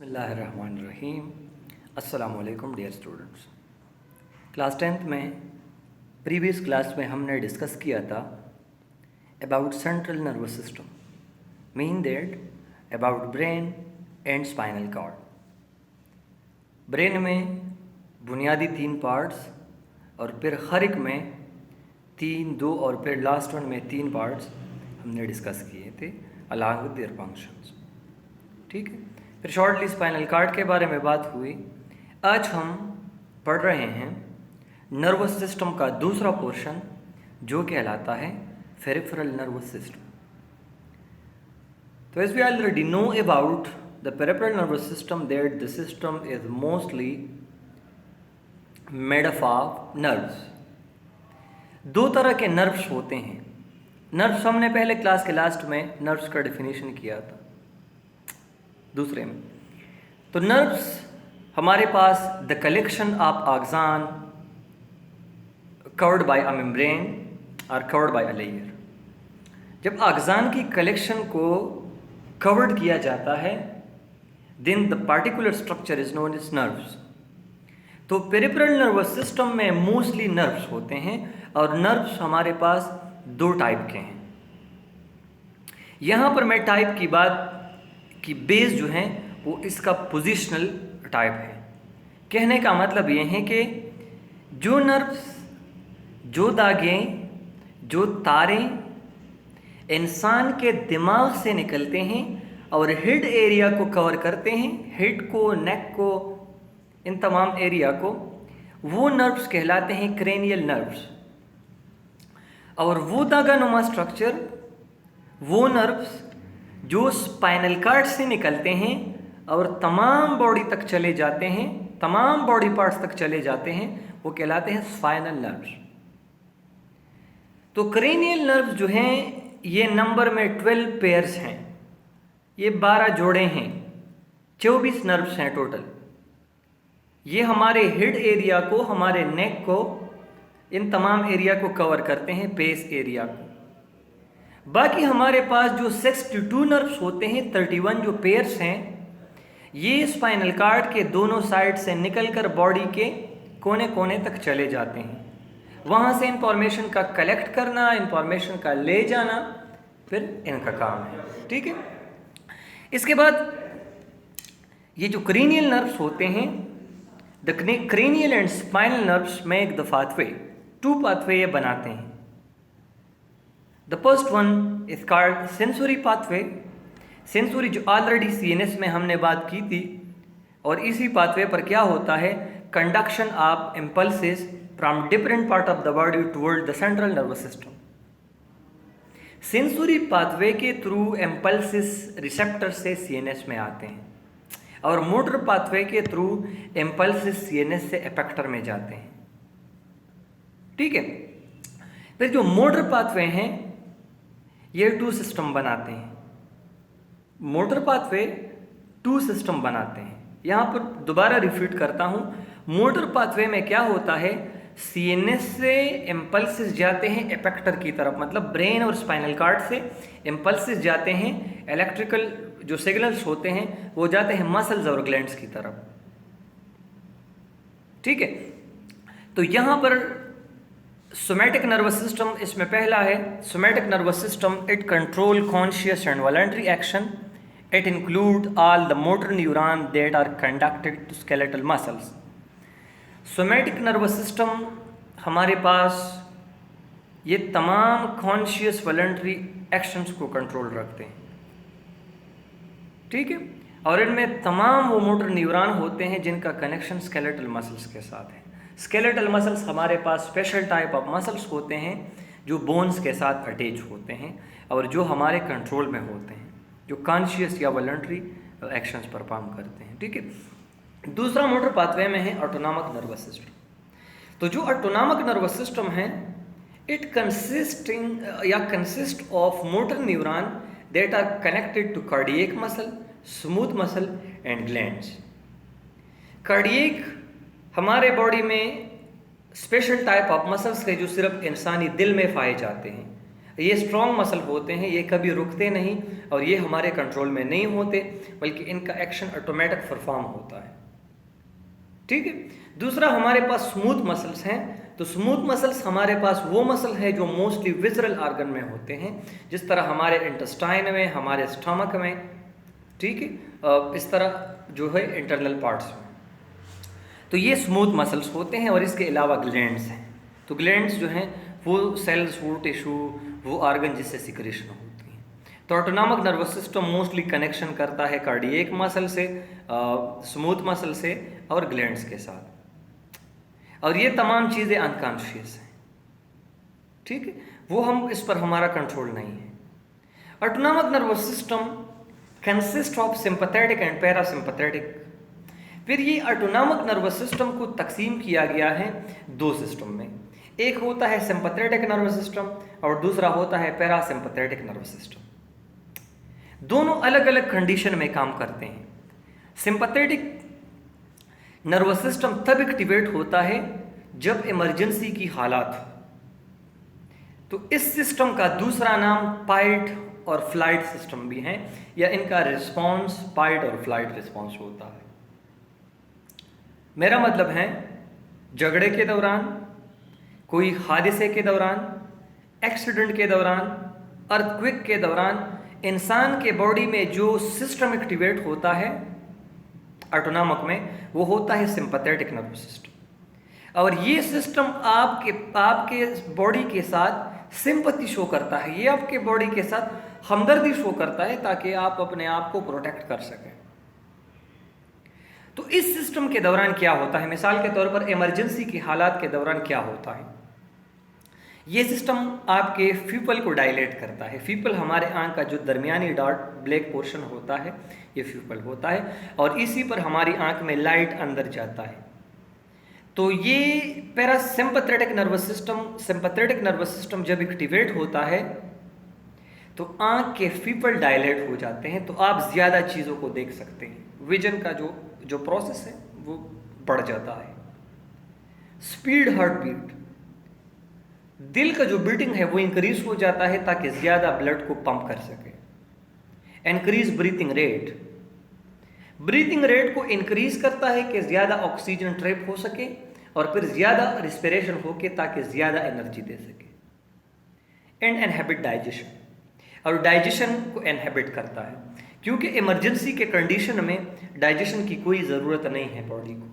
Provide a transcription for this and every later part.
बिस्मिल्लाहिर्रहमानिर्रहीम। अस्सलाम वालेकुम डियर स्टूडेंट्स। क्लास 10th में प्रीवियस क्लास में हमने डिस्कस किया था about central nervous system, mean that about brain and spinal cord. Brain में बुनियादी 3 पार्ट्स और फिर हर एक में 2 और फिर लास्ट वन में 3 पार्ट्स हमने डिस्कस किए थे अलॉन्ग विद देयर फंक्शंस। ठीक है, फिर शॉर्टली स्पाइनल कार्ड के बारे में बात हुई। आज हम पढ़ रहे हैं नर्वस सिस्टम का दूसरा पोर्शन जो कहलाता है पेरिफेरल नर्वस सिस्टम। तो as we already know about the peripheral nervous system that the system is mostly made up of nerves. 2 तरह के नर्व्स होते हैं। नर्व्स हमने पहले क्लास के लास्ट में नर्व्स का डेफिनेशन किया था दूसरे में। तो नर्व्स हमारे पास the collection of axon covered by a membrane और कवर्ड बाय अ लेयर। जब आक्सान की कलेक्शन को कवर्ड किया जाता है then the particular structure is known as nerves. तो पेरिफेरल नर्वस सिस्टम में मोस्टली नर्व्स होते हैं और नर्व्स हमारे पास 2 टाइप के हैं। यहाँ पर मैं टाइप की बात कि बेस जो है वो इसका पोजिशनल टाइप है। कहने का मतलब ये है कि जो नर्व्स, जो धागे, जो तारे इंसान के दिमाग से निकलते हैं और हेड एरिया को कवर करते हैं, हेड को, नेक को, इन तमाम एरिया को, वो नर्व्स कहलाते हैं क्रेनियल नर्व्स। और वो धागा नुमा स्ट्रक्चर, वो नर्व्स जो स्पाइनल कार्ड से निकलते हैं और तमाम बॉडी तक चले जाते हैं, तमाम बॉडी पार्ट्स तक चले जाते हैं, वो कहलाते हैं स्पाइनल नर्व्स। तो क्रेनियल नर्व्स जो हैं ये नंबर में 12 पेयर्स हैं, ये 12 जोड़े हैं, 24 नर्व्स हैं टोटल। ये हमारे हेड एरिया को, हमारे नेक को, इन तमाम एरिया को कवर करते हैं, बेस एरिया को। बाकी हमारे पास जो 62 नर्व्स होते हैं, 31 जो पेयर्स हैं, ये स्पाइनल कार्ड के दोनों साइड से निकलकर बॉडी के कोने कोने तक चले जाते हैं। वहाँ से इंफॉर्मेशन का कलेक्ट करना, इंफॉर्मेशन का ले जाना फिर इनका काम है। ठीक है, इसके बाद ये जो क्रेनियल नर्व्स होते हैं, the cranial and spinal nerves make the pathway, 2 pathway ये बनाते हैं। The first one is called sensory pathway। Sensory जो ऑलरेडी CNS में हमने बात की थी, और इसी पाथवे पर क्या होता है, conduction of impulses from different part of the body toward the central nervous system. Sensory pathway के थ्रू इम्पल्सेस रिसेप्टर से CNS में आते हैं और मोटर पाथवे के थ्रू इम्पल्सेस CNS से एफेक्टर में जाते हैं। ठीक है, फिर जो मोटर पाथवे हैं ये 2 सिस्टम बनाते हैं। मोटर पाथवे 2 सिस्टम बनाते हैं। यहाँ पर दोबारा रिपीट करता हूँ, मोटर पाथवे में क्या होता है, CNS से इम्पल्सेस जाते हैं एफेक्टर की तरफ, मतलब ब्रेन और स्पाइनल कार्ड से इम्पल्सेस जाते हैं, इलेक्ट्रिकल जो सिग्नल्स होते हैं वो जाते हैं मसल्स और ग्लैंड्स की तरफ। ठीक है, तो यहाँ पर सोमैटिक नर्वस सिस्टम इसमें पहला है। Somatic nervous system it control conscious and voluntary action. It include all the motor neuron that are conducted to skeletal muscles. Somatic nervous system हमारे पास ये तमाम कॉन्शियस वॉलंटरी एक्शंस को कंट्रोल रखते हैं। ठीक है, और इनमें तमाम वो मोटर न्यूरॉन होते हैं जिनका कनेक्शन स्केलेटल मसल्स के साथ है। स्केलेटल मसल्स हमारे पास स्पेशल टाइप ऑफ मसल्स होते हैं जो बोन्स के साथ अटैच होते हैं और जो हमारे कंट्रोल में होते हैं, जो कॉन्शियस या वॉलंटरी एक्शंस परफॉर्म करते हैं। ठीक है, दूसरा मोटर पाथवे में है ऑटोनॉमिक नर्वस सिस्टम। तो जो ऑटोनॉमिक नर्वस सिस्टम है it consist of motor neuron that are connected to cardiac muscle, smooth muscle and glands. Cardiac हमारे बॉडी में स्पेशल टाइप ऑफ मसल्स है जो सिर्फ इंसानी दिल में पाए जाते हैं, ये स्ट्रॉन्ग मसल होते हैं, ये कभी रुकते नहीं और ये हमारे कंट्रोल में नहीं होते, बल्कि इनका एक्शन ऑटोमेटिक परफॉर्म होता है। ठीक है। दूसरा हमारे पास स्मूथ मसल्स हैं। तो स्मूथ मसल्स हमारे पास वो मसल है जो मोस्टली विजरल ऑर्गन में होते हैं, जिस तरह हमारे इंटेस्टाइन में, हमारे स्टमक में, ठीक है, इस तरह जो है इंटरनल पार्ट्स में। तो ये स्मूथ मसल्स होते हैं और इसके अलावा ग्लैंड्स हैं। तो ग्लैंड्स जो हैं वो सेल्स, वो टिश्यू, वो ऑर्गन जिससे सिक्रेशन होती हैं। तो autonomic nervous system mostly connection करता है कार्डियक मसल से, स्मूथ मसल से और ग्लैंड्स के साथ, और ये तमाम चीज़ें अनकॉन्शियस हैं। ठीक है, वो हम इस पर हमारा कंट्रोल नहीं है। Autonomic nervous system consist of sympathetic and parasympathetic. फिर ये ऑटोनॉमिक नर्वस सिस्टम को तकसीम किया गया है दो सिस्टम में। एक होता है सिंपैथेटिक नर्वस सिस्टम और दूसरा होता है पैरासिम्पैथेटिक नर्वस सिस्टम। दोनों अलग अलग कंडीशन में काम करते हैं। सिंपैथेटिक नर्वस सिस्टम तब एक्टिवेट होता है जब इमरजेंसी की हालात हो। तो इस सिस्टम का दूसरा नाम फाइट और फ्लाइट सिस्टम भी है, या इनका रिस्पॉन्स फाइट और फ्लाइट रिस्पॉन्स होता है। मेरा मतलब है झगड़े के दौरान, कोई हादसे के दौरान, एक्सीडेंट के दौरान, अर्थक्वेक के दौरान इंसान के बॉडी में जो सिस्टम एक्टिवेट होता है ऑटोनॉमिक में, वो होता है सिंपैथेटिक नर्वस सिस्टम। और ये सिस्टम आपके बॉडी के साथ सिंपैथी शो करता है, ये आपके बॉडी के साथ हमदर्दी शो करता है ताकि आप अपने आप को प्रोटेक्ट कर सकें। तो इस सिस्टम के दौरान क्या होता है, मिसाल के तौर पर इमरजेंसी की हालात के दौरान क्या होता है, ये सिस्टम आपके फ्यूपल को डायलेट करता है। फ्यूपल हमारे आंख का जो दरमियानी डार्क ब्लैक पोर्शन होता है, ये फ्यूपल होता है, और इसी पर हमारी आंख में लाइट अंदर जाता है। तो ये पैरासिम्पैथेटिक नर्वस सिस्टम जब एक्टिवेट होता है तो आंख के फ्यूपल डायलेट हो जाते हैं, तो आप ज़्यादा चीज़ों को देख सकते हैं। विजन का जो प्रोसेस है वो बढ़ जाता है। स्पीड हार्ट बीट, दिल का जो बीटिंग है वो इंक्रीज हो जाता है ताकि ज़्यादा ब्लड को पंप कर सके। Increase breathing rate, breathing rate को इंक्रीज करता है कि ज़्यादा ऑक्सीजन ट्रैप हो सके और फिर ज़्यादा रिस्पिरेशन हो के ताकि ज़्यादा एनर्जी दे सके। एंड इनहिबिट डाइजेशन, और डाइजेशन को इनहिबिट करता है, क्योंकि इमरजेंसी के कंडीशन में डाइजेशन की कोई ज़रूरत नहीं है बॉडी को।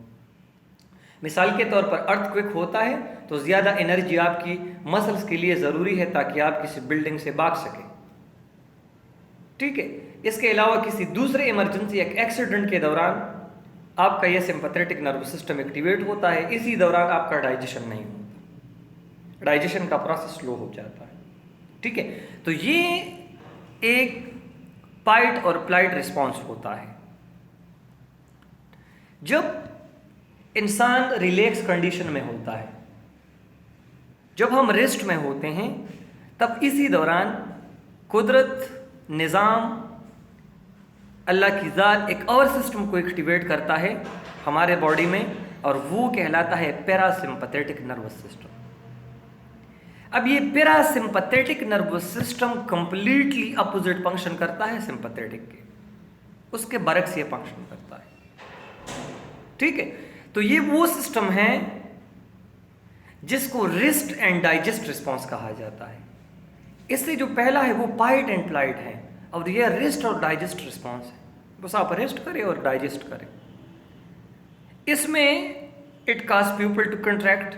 मिसाल के तौर पर अर्थक्वेक होता है तो ज़्यादा एनर्जी आपकी मसल्स के लिए ज़रूरी है ताकि आप किसी बिल्डिंग से भाग सकें। ठीक है, इसके अलावा किसी दूसरे इमरजेंसी, एक एक्सीडेंट के दौरान आपका यह सिंपैथेटिक नर्वस सिस्टम एक्टिवेट होता है, इसी दौरान आपका डाइजेशन नहीं होता, डाइजेशन का प्रोसेस स्लो हो जाता है। ठीक है, तो ये एक फाइट और फ्लाइट रिस्पॉन्स होता है। जब इंसान रिलैक्स कंडीशन में होता है, जब हम रेस्ट में होते हैं, तब इसी दौरान कुदरत, निज़ाम, अल्लाह की ज़ात एक और सिस्टम को एक्टिवेट करता है हमारे बॉडी में, और वो कहलाता है पैरासिम्पैथेटिक नर्वस सिस्टम। अब ये parasympathetic nervous system completely opposite function करता है सिंपैथेटिक के, उसके बरक्स ये फंक्शन करता है। ठीक है, तो ये वो सिस्टम है जिसको रेस्ट एंड डाइजेस्ट रिस्पॉन्स कहा जाता है। इससे जो पहला है वो फाइट एंड फ्लाइट है, और ये रेस्ट और डाइजेस्ट रिस्पॉन्स है, बस आप रेस्ट करें और डाइजेस्ट करें। इसमें it cause pupil to contract,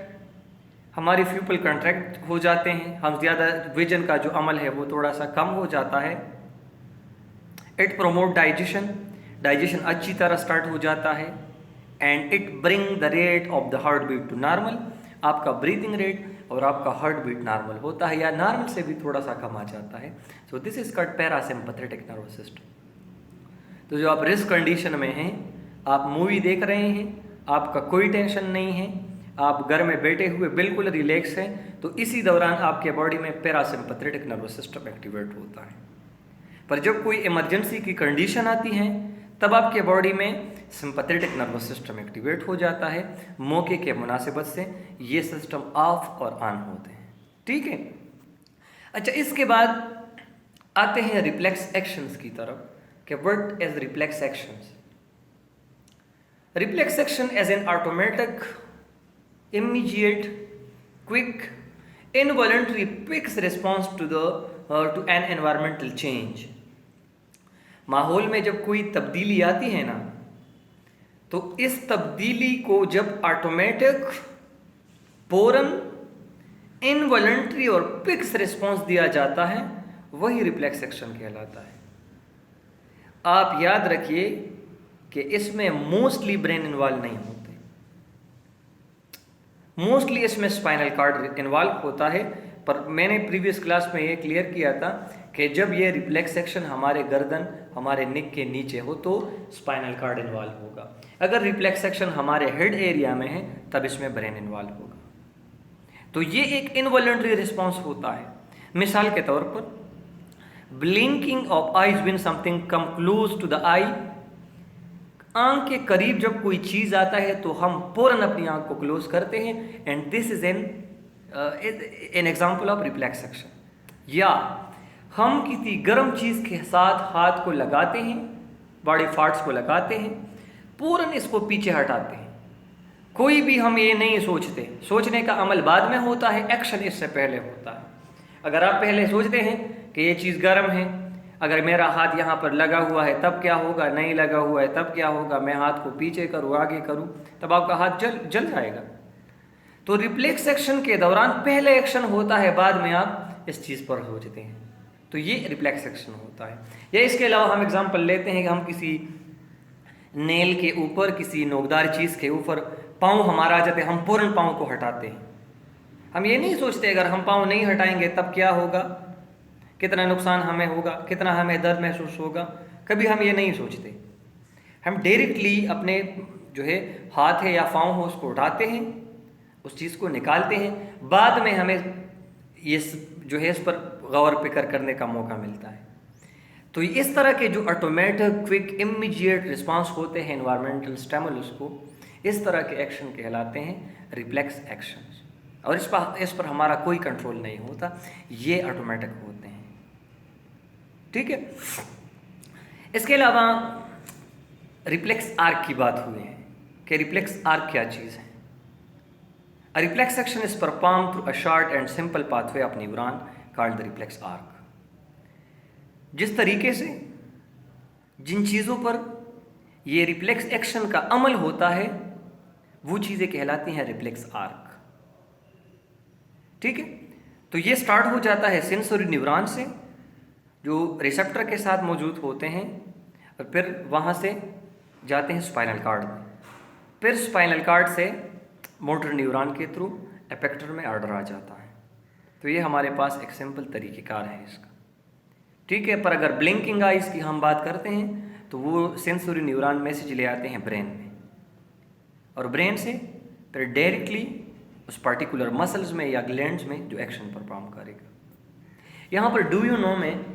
हमारे फ्यूपल कंट्रैक्ट हो जाते हैं, हम ज़्यादा विजन का जो अमल है वो थोड़ा सा कम हो जाता है। इट प्रोमोट डाइजेशन, डाइजेशन अच्छी तरह स्टार्ट हो जाता है। And it bring the rate of the heart beat to normal, आपका ब्रीथिंग रेट और आपका हार्ट बीट नॉर्मल होता है, या नॉर्मल से भी थोड़ा सा कम आ जाता है। So this is called parasympathetic nervous system. तो जो आप रिस्क कंडीशन में हैं, आप मूवी देख रहे हैं, आपका कोई टेंशन नहीं है, आप घर में बैठे हुए बिल्कुल रिलैक्स हैं, तो इसी दौरान आपके बॉडी में पैरासिम्पैथेटिक नर्वस सिस्टम एक्टिवेट होता है। पर जब कोई इमरजेंसी की कंडीशन आती है तब आपके बॉडी में सिंपैथेटिक नर्वस सिस्टम एक्टिवेट हो जाता है। मौके के मुनासिबत से ये सिस्टम ऑफ और ऑन होते हैं। ठीक है, अच्छा, इसके बाद आते हैं रिफ्लेक्स एक्शंस की तरफ कि what is reflex actions. Reflex action as an automatic, immediate, quick, involuntary quick response to an environmental change। माहौल में जब कोई तब्दीली आती है ना, तो इस तब्दीली को जब ऑटोमेटिक, फौरन, इनवॉलंटरी और क्विक रिस्पॉन्स दिया जाता है, वही रिफ्लेक्स एक्शन कहलाता है। आप याद रखिए कि इसमें मोस्टली ब्रेन इन्वॉल्व नहीं होते, मोस्टली इसमें स्पाइनल कॉर्ड इन्वॉल्व होता है। पर मैंने प्रीवियस क्लास में ये क्लियर किया था कि जब ये रिफ्लेक्स एक्शन हमारे गर्दन, हमारे नेक के नीचे हो तो स्पाइनल कॉर्ड इन्वॉल्व होगा। अगर रिफ्लेक्स एक्शन हमारे हेड एरिया में है तब इसमें ब्रेन इन्वॉल्व होगा। तो ये एक इनवॉलंटरी रिस्पॉन्स होता है। मिसाल के तौर पर blinking of eyes when something come close to the eye. आंख के करीब जब कोई चीज आता है तो हम फौरन अपनी आंख को क्लोज करते हैं, and this is an example of reflex action. या हम किसी गर्म चीज के साथ हाथ को लगाते हैं, बॉडी पार्ट्स को लगाते हैं, फौरन इसको पीछे हटाते हैं। कोई भी हम ये नहीं सोचते, सोचने का अमल बाद में होता है, एक्शन इससे पहले होता है। अगर आप पहले सोचते हैं कि ये चीज़ गर्म है, अगर मेरा हाथ यहाँ पर लगा हुआ है तब क्या होगा, नहीं लगा हुआ है तब क्या होगा, मैं हाथ को पीछे करूँ आगे करूँ, तब आपका हाथ जल जाएगा। तो रिफ्लेक्स एक्शन के दौरान पहले एक्शन होता है, बाद में आप इस चीज़ पर सोचते हैं, तो ये रिफ्लेक्स एक्शन होता है। या इसके अलावा हम एग्जांपल लेते हैं कि हम किसी नेल के ऊपर, किसी नोकदार चीज़ के ऊपर पाँव हमारा आ जाते हैं, हम फौरन पाँव को हटाते हैं। हम ये नहीं सोचते अगर हम पाँव नहीं हटाएंगे तब क्या होगा, कितना नुकसान हमें होगा, कितना हमें दर्द महसूस होगा, कभी हम ये नहीं सोचते। हम डायरेक्टली अपने जो है हाथ है या पाँव हो उसको उठाते हैं, उस चीज़ को निकालते हैं, बाद में हमें ये जो है इस पर गौर फिक्र करने का मौका मिलता है। तो इस तरह के जो ऑटोमेटिक, क्विक, इमीडिएट रिस्पांस होते हैं एनवायरमेंटल स्टिमुलस को, इस तरह के एक्शन कहलाते हैं रिफ्लेक्स एक्शंस। और इस पर हमारा कोई कंट्रोल नहीं होता, ये ऑटोमेटिक होते हैं। ठीक है। इसके अलावा रिफ्लेक्स आर्क की बात हुई है कि रिफ्लेक्स आर्क क्या चीज़ है। A reflex action is performed through a short and simple pathway of neuron called the reflex arc। जिस तरीके से जिन चीज़ों पर ये रिफ्लेक्स एक्शन का अमल होता है वो चीज़ें कहलाती हैं रिफ्लेक्स आर्क। ठीक है। तो ये स्टार्ट हो जाता है सेंसरी न्यूरॉन से, जो रिसेप्टर के साथ मौजूद होते हैं, और फिर वहाँ से जाते हैं स्पाइनल कॉर्ड में, फिर स्पाइनल कॉर्ड से मोटर न्यूरॉन के थ्रू एफेक्टर में ऑर्डर आ जाता है। तो ये हमारे पास एक सिंपल तरीक़ेकार है इसका। ठीक है। पर अगर ब्लिंकिंग आइज की हम बात करते हैं तो वो सेंसरी न्यूरॉन मैसेज ले आते हैं ब्रेन में, और ब्रेन से फिर डायरेक्टली उस पर्टिकुलर मसल्स में या ग्लैंड्स में जो एक्शन परफॉर्म करेगा। यहाँ पर डू यू नो में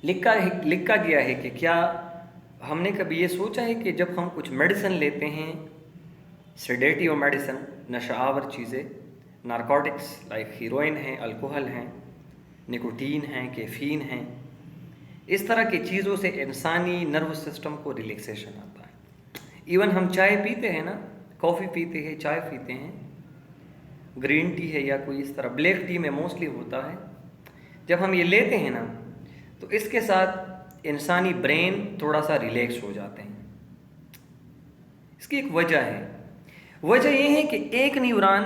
लिखा गया है कि क्या हमने कभी ये सोचा है कि जब हम कुछ मेडिसिन लेते हैं, सेडेटिव मेडिसिन, नशावर चीज़ें, नारकोटिक्स लाइक हीरोइन है, अल्कोहल हैं, निकोटीन है, कैफीन है, इस तरह की चीज़ों से इंसानी नर्वस सिस्टम को रिलैक्सेशन आता है। इवन हम चाय पीते हैं ना, कॉफ़ी पीते हैं, चाय पीते हैं, ग्रीन टी है या कोई इस तरह, ब्लैक टी में मोस्टली होता है, जब हम ये लेते हैं ना तो इसके साथ इंसानी ब्रेन थोड़ा सा रिलैक्स हो जाते हैं। इसकी एक वजह है, वजह यह है कि एक न्यूरॉन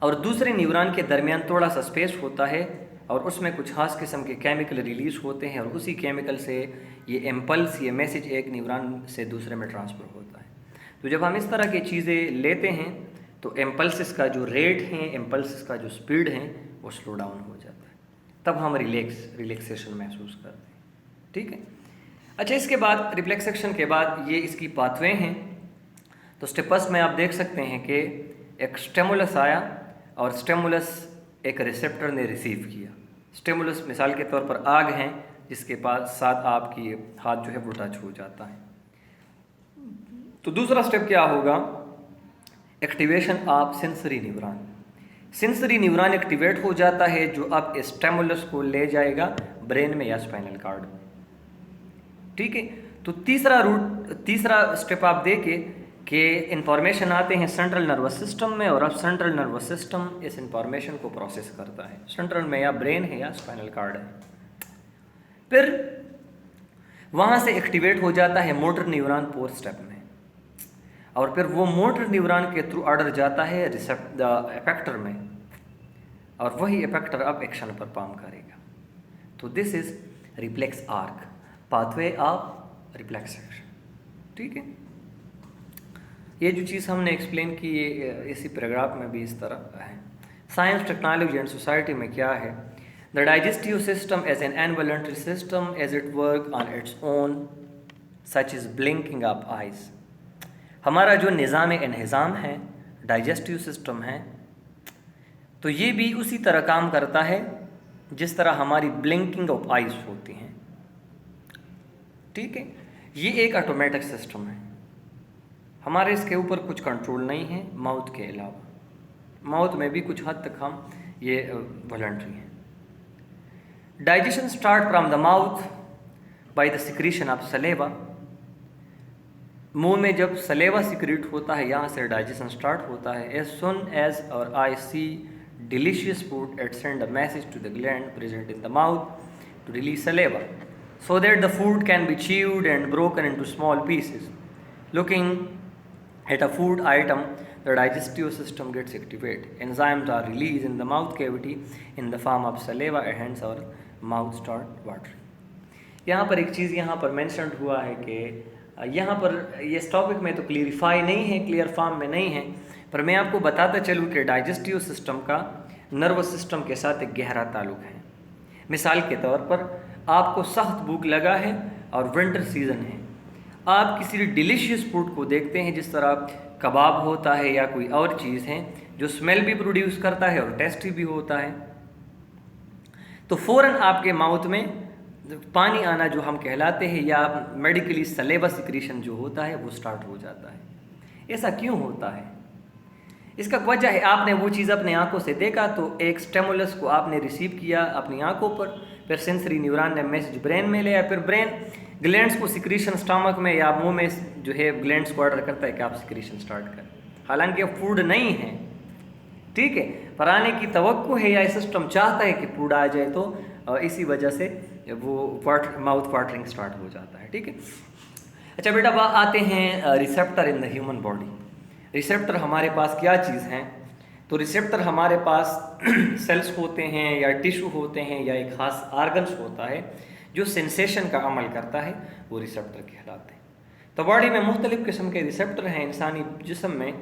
और दूसरे न्यूरॉन के दरमियान थोड़ा सा स्पेस होता है, और उसमें कुछ खास किस्म के केमिकल रिलीज होते हैं, और उसी केमिकल से ये इम्पल्स, ये मैसेज एक न्यूरॉन से दूसरे में ट्रांसफ़र होता है। तो जब हम इस तरह की चीज़ें लेते हैं तो इम्पल्स का जो रेट है, इम्पल्स का जो स्पीड है, वो स्लो डाउन हो जाता है, तब हम रिलैक्सेशन महसूस करते हैं। ठीक है। अच्छा, इसके बाद रिफ्लेक्स एक्शन के बाद ये इसकी पाथवे हैं। तो स्टेपस में आप देख सकते हैं कि एक स्टिमुलस आया और स्टिमुलस एक रिसेप्टर ने रिसीव किया। स्टिमुलस मिसाल के तौर पर आग है, जिसके पास साथ आपकी हाथ जो है वो टच हो जाता है। तो दूसरा स्टेप क्या होगा, activation of sensory neuron. Sensory neuron activate हो जाता है जो अब स्टिमुलस को ले जाएगा ब्रेन में या स्पाइनल कार्ड में। ठीक है, तो तीसरा स्टेप आप देखें कि इंफॉर्मेशन आते हैं सेंट्रल नर्वस सिस्टम में, और अब सेंट्रल नर्वस सिस्टम इस इंफॉर्मेशन को प्रोसेस करता है। सेंट्रल में या ब्रेन है या स्पाइनल कार्ड है। फिर वहाँ से एक्टिवेट हो जाता है मोटर न्यूरॉन 4th स्टेप में, और फिर वो मोटर न्यूरॉन के थ्रू ऑर्डर जाता है इफेक्टर में, और वही इफेक्टर अब एक्शन परफॉर्म करेगा। तो this is reflex arc, pathway of reflex action. ठीक है, ये जो चीज़ हमने एक्सप्लेन की ये इसी पैराग्राफ में भी इस तरह है। साइंस, टेक्नोलॉजी एंड सोसाइटी में क्या है? The digestive system as an involuntary system as it work on its own such is blinking of eyes. हमारा जो निज़ाम इंहिज़ाम है, डाइजेस्टिव सिस्टम है, तो ये भी उसी तरह काम करता है जिस तरह हमारी ब्लिंकिंग ऑफ आइज होती हैं। ठीक है, ये एक ऑटोमेटिक सिस्टम है, हमारे इसके ऊपर कुछ कंट्रोल नहीं है माउथ के अलावा। माउथ में भी कुछ हद तक हम ये वॉलंटरी हैं। Digestion start from the mouth by the secretion of saliva. मुंह में जब सलेवा सिक्रीट होता है, यहाँ से डाइजेशन स्टार्ट होता है। एज सुन एज और I see delicious food it send a message to the gland present in the mouth to release saliva so that the food can be chewed and broken into small pieces. Looking at a food item, the digestive system gets activated. Enzymes are released in the mouth cavity in the form of saliva and hence our mouth start watering. यहाँ पर एक चीज़ यहाँ पर mentioned हुआ है कि यहाँ पर इस टॉपिक में तो क्लियरिफाई नहीं है, क्लियर फॉर्म में नहीं है, पर मैं आपको बताता चलूँ कि डाइजेस्टिव सिस्टम का नर्वस सिस्टम के साथ एक गहरा ताल्लुक है। मिसाल के तौर पर आपको सख्त भूख लगा है और विंटर सीजन है, आप किसी डिलीशियस फूड को देखते हैं जिस तरह कबाब होता है या कोई और चीज़ है जो स्मेल भी प्रोड्यूस करता है और टेस्टी भी होता है, तो फ़ौरन आपके माउथ में पानी आना जो हम कहलाते हैं या मेडिकली सलेवा सिक्रीशन जो होता है वो स्टार्ट हो जाता है। ऐसा क्यों होता है? इसका वजह है आपने वो चीज़ अपने आंखों से देखा, तो एक स्टिमुलस को आपने रिसीव किया अपनी आंखों पर, फिर सेंसरी न्यूरॉन ने मैसेज ब्रेन में लिया, फिर ब्रेन ग्लैंड्स को सिक्रीशन स्टमक में या मुंह में जो है ग्लैंड्स को ऑर्डर करता है कि आप सिक्रीशन स्टार्ट करें। हालांकि अब फूड नहीं है, ठीक है, पर आने की तवक्को है या सिस्टम चाहता है कि फूड आ जाए, तो इसी वजह से वो माउथ वाटरिंग स्टार्ट हो जाता है। ठीक है, अच्छा बेटा आते हैं receptor in the human body. Receptor हमारे पास क्या चीज़ हैं? तो रिसेप्टर हमारे पास सेल्स होते हैं या टिश्यू होते हैं या एक खास आर्गन्स होता है जो सेंसेशन का अमल करता है, वो रिसेप्टर कहलाते हैं। तो बॉडी में मुख्तलिफ़ किस्म के रिसेप्टर हैं इंसानी जिस्म में।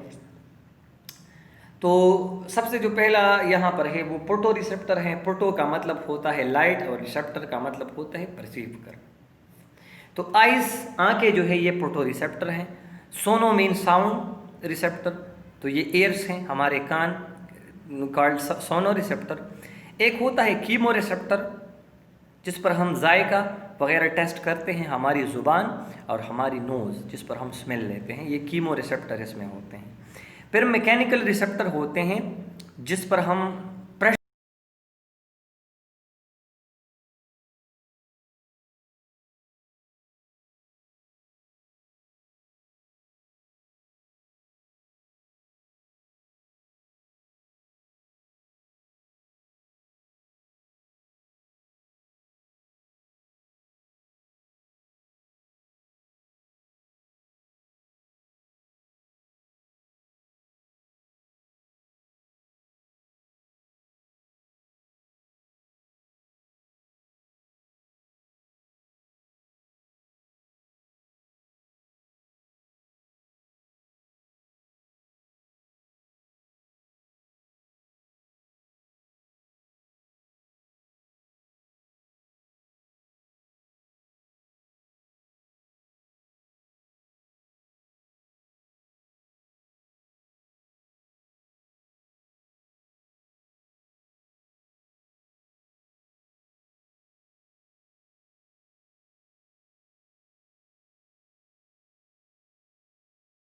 तो सबसे जो पहला यहाँ पर है वो फोटो रिसेप्टर है। फोटो का मतलब होता है लाइट और रिसेप्टर का मतलब होता है परसीव कर। तो आइज़, आँखें जो है ये फोटो रिसेप्टर हैं। सोनो मीन साउंड रिसेप्टर, तो ये एयर्स हैं हमारे कान, कॉल्ड सोनो रिसेप्टर। एक होता है कीमो रिसेप्टर जिस पर हम जायका वगैरह टेस्ट करते हैं, हमारी ज़ुबान और हमारी नोज़ जिस पर हम स्मेल लेते हैं, ये कीमो रिसेप्टर इसमें होते हैं। फिर मैकेनिकल रिसेप्टर होते हैं जिस पर हम